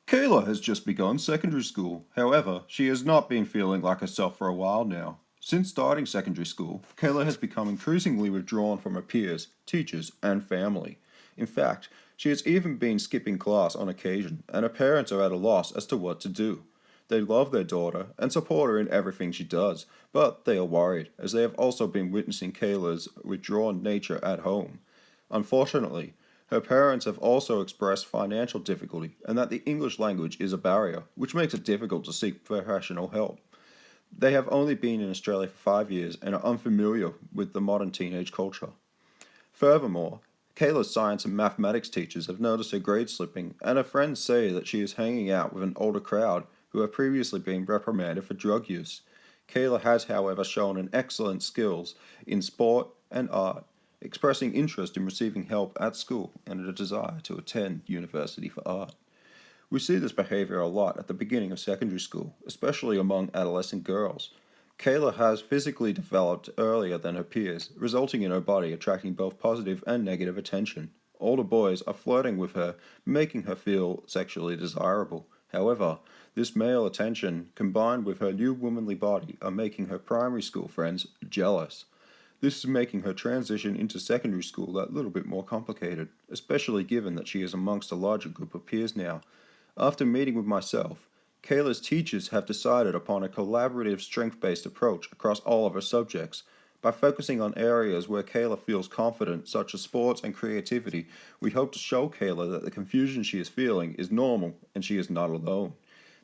Kayla has just begun secondary school. However, she has not been feeling like herself for a while now. Since starting secondary school, Kayla has become increasingly withdrawn from her peers, teachers, and family. In fact, she has even been skipping class on occasion, and her parents are at a loss as to what to do. They love their daughter and support her in everything she does, but they are worried, as they have also been witnessing Kayla's withdrawn nature at home. Unfortunately, her parents have also expressed financial difficulty and that the English language is a barrier, which makes it difficult to seek professional help. They have only been in Australia for 5 years and are unfamiliar with the modern teenage culture. Furthermore, Kayla's science and mathematics teachers have noticed her grades slipping, and her friends say that she is hanging out with an older crowd who have previously been reprimanded for drug use. Kayla has, however, shown an excellent skills in sport and art, expressing interest in receiving help at school and a desire to attend university for art. We see this behavior a lot at the beginning of secondary school, especially among adolescent girls. Kayla has physically developed earlier than her peers, resulting in her body attracting both positive and negative attention. Older boys are flirting with her, making her feel sexually desirable. However, this male attention, combined with her new womanly body, are making her primary school friends jealous. This is making her transition into secondary school that little bit more complicated, especially given that she is amongst a larger group of peers now. After meeting with myself, Kayla's teachers have decided upon a collaborative strength-based approach across all of her subjects. By focusing on areas where Kayla feels confident, such as sports and creativity, we hope to show Kayla that the confusion she is feeling is normal and she is not alone.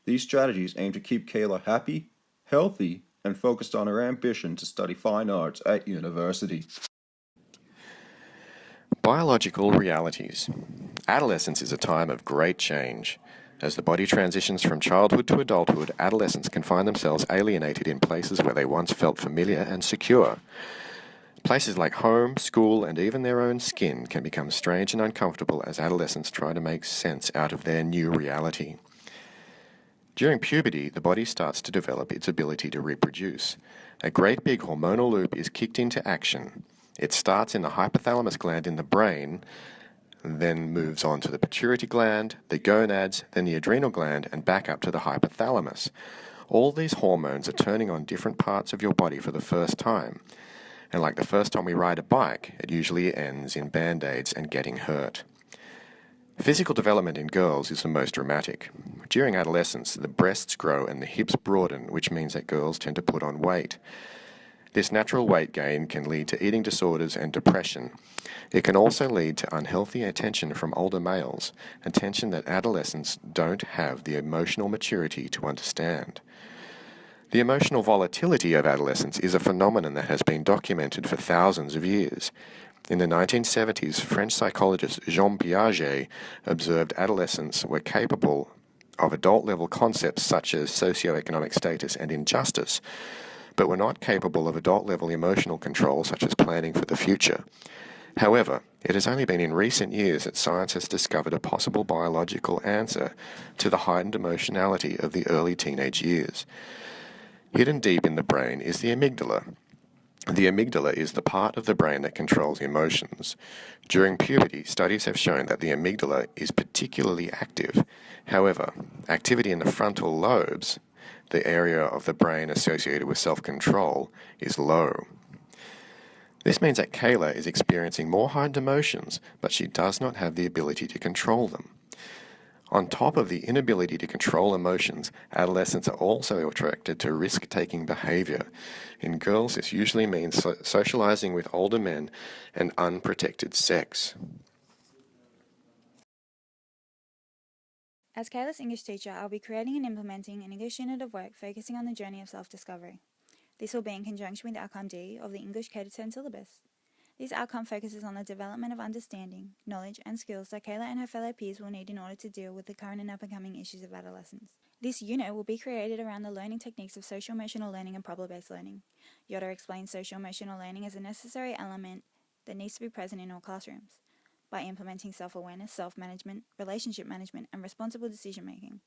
These strategies aim to keep Kayla happy, healthy, and focused on her ambition to study fine arts at university. Biological realities. Adolescence is a time of great change. As the body transitions from childhood to adulthood, adolescents can find themselves alienated in places where they once felt familiar and secure. Places like home, school, and even their own skin can become strange and uncomfortable as adolescents try to make sense out of their new reality. During puberty, the body starts to develop its ability to reproduce. A great big hormonal loop is kicked into action. It starts in the hypothalamus gland in the brain, then moves on to the pituitary gland, the gonads, then the adrenal gland, and back up to the hypothalamus. All these hormones are turning on different parts of your body for the first time. And like the first time we ride a bike, it usually ends in band-aids and getting hurt. Physical development in girls is the most dramatic. During adolescence, the breasts grow and the hips broaden, which means that girls tend to put on weight. This natural weight gain can lead to eating disorders and depression. It can also lead to unhealthy attention from older males, attention that adolescents don't have the emotional maturity to understand. The emotional volatility of adolescence is a phenomenon that has been documented for thousands of years. In the 1970s, French psychologist Jean Piaget observed adolescents were capable of adult-level concepts such as socioeconomic status and injustice, but were not capable of adult-level emotional control such as planning for the future. However, it has only been in recent years that science has discovered a possible biological answer to the heightened emotionality of the early teenage years. Hidden deep in the brain is the amygdala. The amygdala is the part of the brain that controls emotions. During puberty, studies have shown that the amygdala is particularly active. However, activity in the frontal lobes, the area of the brain associated with self-control, is low. This means that Kayla is experiencing more heightened emotions, but she does not have the ability to control them. On top of the inability to control emotions, adolescents are also attracted to risk-taking behavior. In girls, this usually means socializing with older men and unprotected sex. As Kayla's English teacher, I'll be creating and implementing an English unit of work focusing on the journey of self-discovery. This will be in conjunction with Outcome D of the English K-10 syllabus. This outcome focuses on the development of understanding, knowledge, and skills that Kayla and her fellow peers will need in order to deal with the current and up-and-coming issues of adolescence. This unit will be created around the learning techniques of social-emotional learning and problem-based learning. Yoder explains social-emotional learning as a necessary element that needs to be present in all classrooms by implementing self-awareness, self-management, relationship management, and responsible decision-making.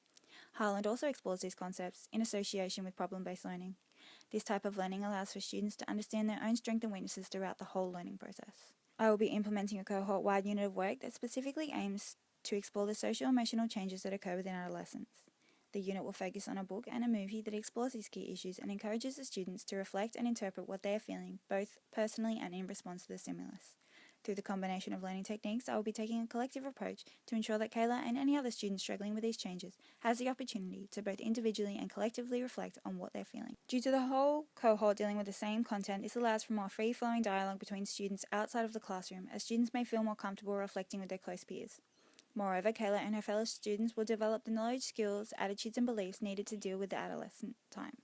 Harland also explores these concepts in association with problem-based learning. This type of learning allows for students to understand their own strengths and weaknesses throughout the whole learning process. I will be implementing a cohort-wide unit of work that specifically aims to explore the social-emotional changes that occur within adolescence. The unit will focus on a book and a movie that explores these key issues and encourages the students to reflect and interpret what they are feeling, both personally and in response to the stimulus. Through the combination of learning techniques, I will be taking a collective approach to ensure that Kayla and any other students struggling with these changes has the opportunity to both individually and collectively reflect on what they're feeling. Due to the whole cohort dealing with the same content, this allows for more free-flowing dialogue between students outside of the classroom, as students may feel more comfortable reflecting with their close peers. Moreover, Kayla and her fellow students will develop the knowledge, skills, attitudes and beliefs needed to deal with the adolescent time.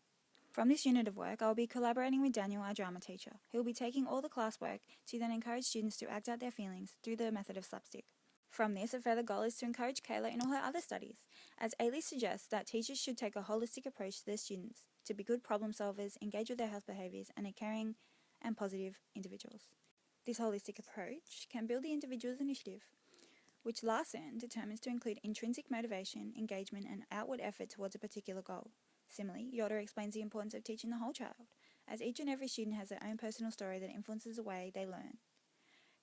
From this unit of work, I will be collaborating with Daniel, our drama teacher, who will be taking all the classwork to then encourage students to act out their feelings through the method of slapstick. From this, a further goal is to encourage Kayla in all her other studies, as Ailey suggests that teachers should take a holistic approach to their students, to be good problem solvers, engage with their health behaviours, and are caring and positive individuals. This holistic approach can build the individual's initiative, which Larson determines to include intrinsic motivation, engagement, and outward effort towards a particular goal. Similarly, Yoder explains the importance of teaching the whole child, as each and every student has their own personal story that influences the way they learn.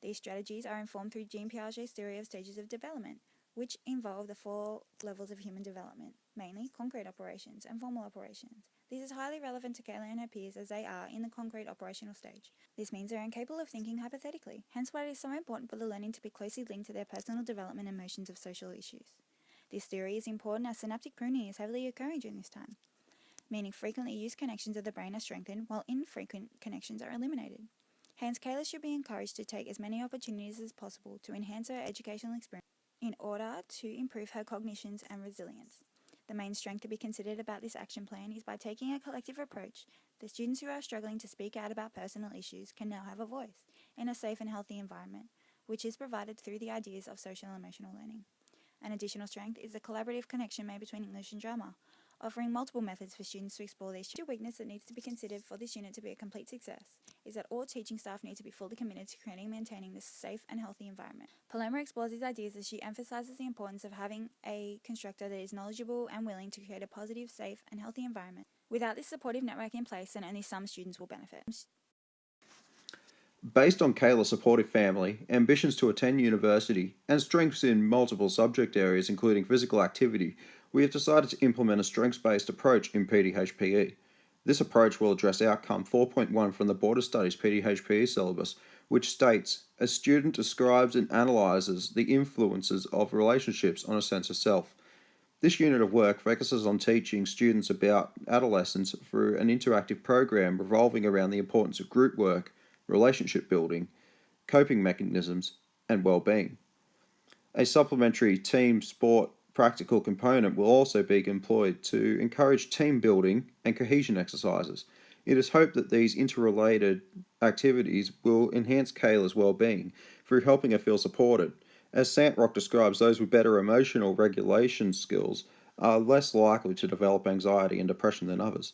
These strategies are informed through Jean Piaget's theory of stages of development, which involve the 4 levels of human development, mainly concrete operations and formal operations. This is highly relevant to Kayla and her peers as they are in the concrete operational stage. This means they are incapable of thinking hypothetically, hence why it is so important for the learning to be closely linked to their personal development and motions of social issues. This theory is important as synaptic pruning is heavily occurring during this time, meaning frequently used connections of the brain are strengthened while infrequent connections are eliminated. Hence, Kayla should be encouraged to take as many opportunities as possible to enhance her educational experience in order to improve her cognitions and resilience. The main strength to be considered about this action plan is by taking a collective approach, the students who are struggling to speak out about personal issues can now have a voice in a safe and healthy environment, which is provided through the ideas of social and emotional learning. An additional strength is the collaborative connection made between English and drama, offering multiple methods for students to explore these. The weakness that needs to be considered for this unit to be a complete success is that all teaching staff need to be fully committed to creating and maintaining this safe and healthy environment. Paloma explores these ideas as she emphasizes the importance of having a constructor that is knowledgeable and willing to create a positive, safe, and healthy environment. Without this supportive network in place, then only some students will benefit. Based on Kayla's supportive family, ambitions to attend university, and strengths in multiple subject areas including physical activity, we have decided to implement a strengths-based approach in PDHPE. This approach will address outcome 4.1 from the Border Studies PDHPE syllabus, which states, a student describes and analyses the influences of relationships on a sense of self. This unit of work focuses on teaching students about adolescence through an interactive program revolving around the importance of group work, relationship building, coping mechanisms, and well-being. A supplementary team sport practical component will also be employed to encourage team building and cohesion exercises. It is hoped that these interrelated activities will enhance Kayla's well-being through helping her feel supported. As Santrock describes, those with better emotional regulation skills are less likely to develop anxiety and depression than others.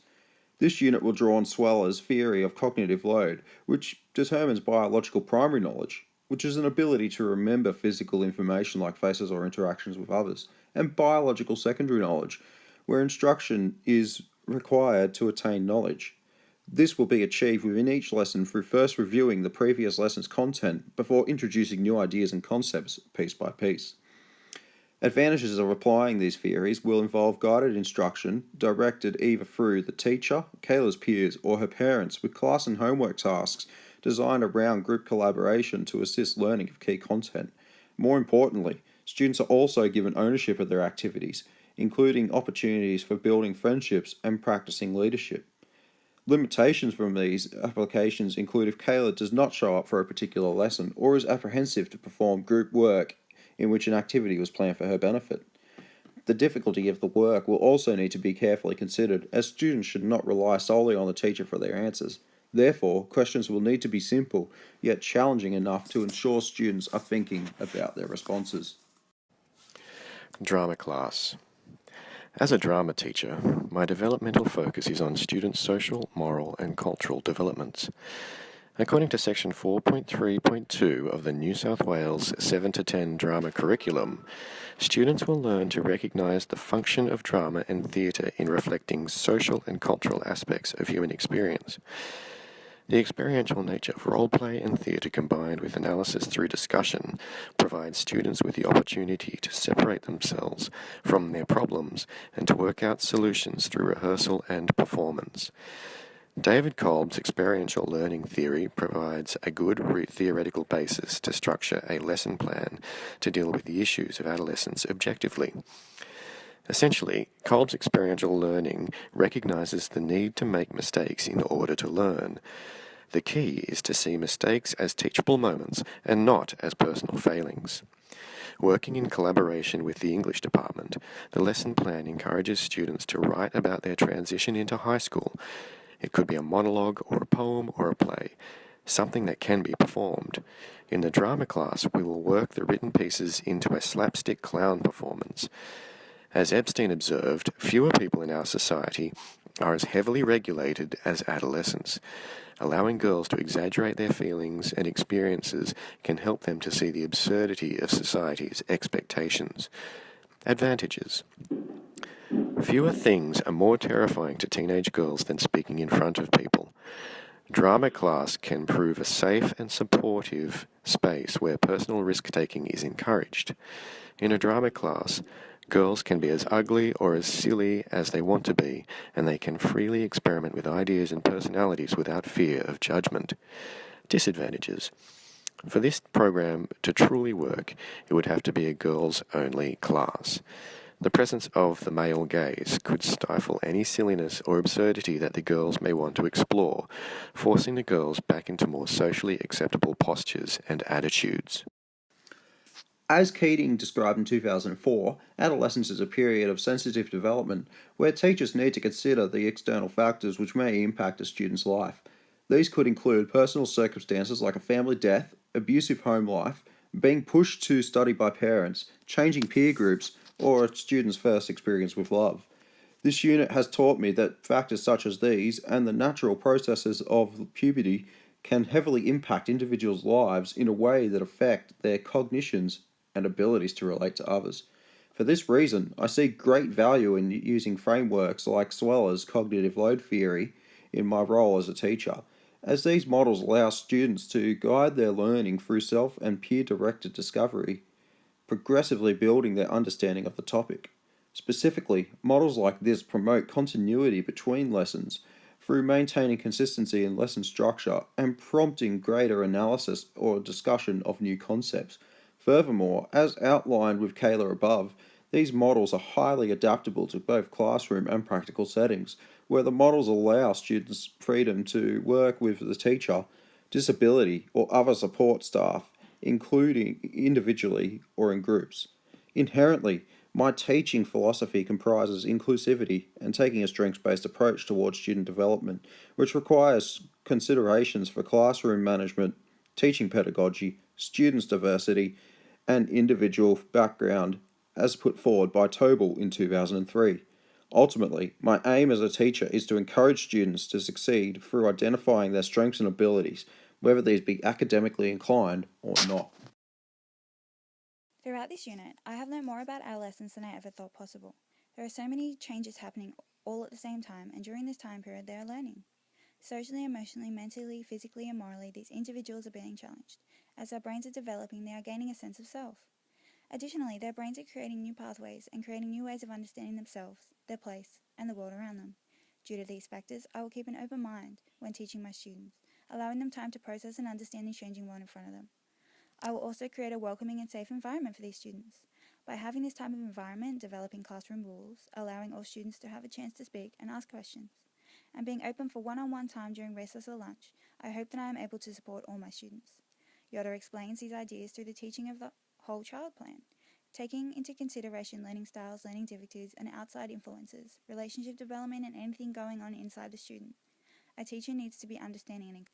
This unit will draw on Sweller's theory of cognitive load, which determines biological primary knowledge, which is an ability to remember physical information like faces or interactions with others, and biological secondary knowledge, where instruction is required to attain knowledge. This will be achieved within each lesson through first reviewing the previous lesson's content before introducing new ideas and concepts piece by piece. Advantages of applying these theories will involve guided instruction directed either through the teacher, Kayla's peers, or her parents with class and homework tasks designed around group collaboration to assist learning of key content. More importantly, students are also given ownership of their activities, including opportunities for building friendships and practicing leadership. Limitations from these applications include if Kayla does not show up for a particular lesson or is apprehensive to perform group work in which an activity was planned for her benefit. The difficulty of the work will also need to be carefully considered, as students should not rely solely on the teacher for their answers. Therefore, questions will need to be simple, yet challenging enough to ensure students are thinking about their responses. Drama class. As a drama teacher, my developmental focus is on students' social, moral, and cultural developments. According to Section 4.3.2 of the New South Wales 7 to 10 drama curriculum, students will learn to recognise the function of drama and theatre in reflecting social and cultural aspects of human experience. The experiential nature of role-play and theatre combined with analysis through discussion provides students with the opportunity to separate themselves from their problems and to work out solutions through rehearsal and performance. David Kolb's experiential learning theory provides a good theoretical basis to structure a lesson plan to deal with the issues of adolescence objectively. Essentially, Kolb's experiential learning recognizes the need to make mistakes in order to learn. The key is to see mistakes as teachable moments and not as personal failings. Working in collaboration with the English department, the lesson plan encourages students to write about their transition into high school. It could be a monologue or a poem or a play, something that can be performed. In the drama class, we will work the written pieces into a slapstick clown performance. As Epstein observed, fewer people in our society are as heavily regulated as adolescents. Allowing girls to exaggerate their feelings and experiences can help them to see the absurdity of society's expectations. Advantages. Fewer things are more terrifying to teenage girls than speaking in front of people. Drama class can prove a safe and supportive space where personal risk-taking is encouraged. In a drama class, girls can be as ugly or as silly as they want to be, and they can freely experiment with ideas and personalities without fear of judgment. Disadvantages. For this program to truly work, it would have to be a girls-only class. The presence of the male gaze could stifle any silliness or absurdity that the girls may want to explore, forcing the girls back into more socially acceptable postures and attitudes. As Keating described in 2004, adolescence is a period of sensitive development where teachers need to consider the external factors which may impact a student's life. These could include personal circumstances like a family death, abusive home life, being pushed to study by parents, changing peer groups, or a student's first experience with love. This unit has taught me that factors such as these and the natural processes of puberty can heavily impact individuals' lives in a way that affect their cognitions and abilities to relate to others. For this reason, I see great value in using frameworks like Sweller's cognitive load theory in my role as a teacher, as these models allow students to guide their learning through self and peer-directed discovery, progressively building their understanding of the topic. Specifically, models like this promote continuity between lessons through maintaining consistency in lesson structure and prompting greater analysis or discussion of new concepts. Furthermore, as outlined with Kayla above, these models are highly adaptable to both classroom and practical settings, where the models allow students freedom to work with the teacher, disability, or other support staff, including individually or in groups. Inherently, my teaching philosophy comprises inclusivity and taking a strengths-based approach towards student development, which requires considerations for classroom management, teaching pedagogy, students' diversity, and individual background as put forward by Tobel in 2003. Ultimately, my aim as a teacher is to encourage students to succeed through identifying their strengths and abilities, whether these be academically inclined or not. Throughout this unit, I have learned more about adolescence than I ever thought possible. There are so many changes happening all at the same time, and during this time period, they are learning. Socially, emotionally, mentally, physically, and morally, these individuals are being challenged. As their brains are developing, they are gaining a sense of self. Additionally, their brains are creating new pathways and creating new ways of understanding themselves, their place, and the world around them. Due to these factors, I will keep an open mind when teaching my students, allowing them time to process and understand the changing world in front of them. I will also create a welcoming and safe environment for these students. By having this type of environment, developing classroom rules, allowing all students to have a chance to speak and ask questions, and being open for one-on-one time during recess or lunch, I hope that I am able to support all my students. Yoder explains these ideas through the teaching of the whole child plan, taking into consideration learning styles, learning difficulties, and outside influences, relationship development, and anything going on inside the student. A teacher needs to be understanding and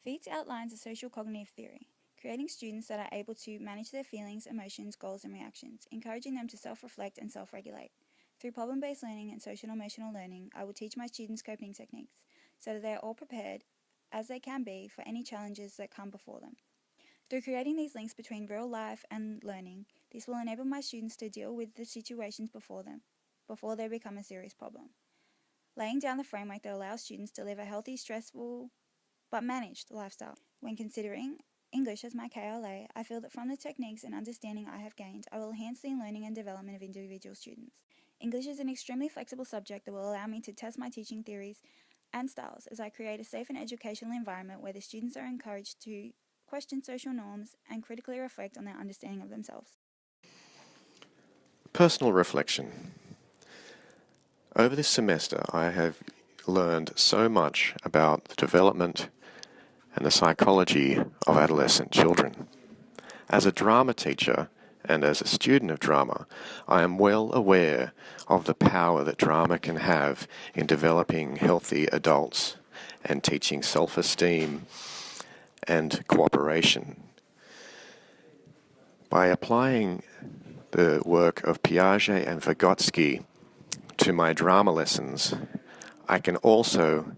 Feats outlines a social cognitive theory, creating students that are able to manage their feelings, emotions, goals, and reactions, encouraging them to self-reflect and self-regulate. Through problem-based learning and social-emotional learning, I will teach my students coping techniques so that they are all prepared, as they can be, for any challenges that come before them. Through creating these links between real life and learning, this will enable my students to deal with the situations before them, before they become a serious problem. Laying down the framework that allows students to live a healthy, stressful, but managed lifestyle. When considering English as my KLA, I feel that from the techniques and understanding I have gained, I will enhance the learning and development of individual students. English is an extremely flexible subject that will allow me to test my teaching theories and styles as I create a safe and educational environment where the students are encouraged to question social norms and critically reflect on their understanding of themselves. Personal reflection. Over this semester, I have learned so much about the development and the psychology of adolescent children. As a drama teacher and as a student of drama, I am well aware of the power that drama can have in developing healthy adults and teaching self-esteem and cooperation. By applying the work of Piaget and Vygotsky to my drama lessons, I can also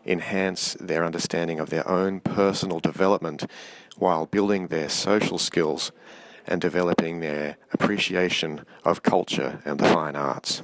enhance their understanding of their own personal development while building their social skills and developing their appreciation of culture and the fine arts.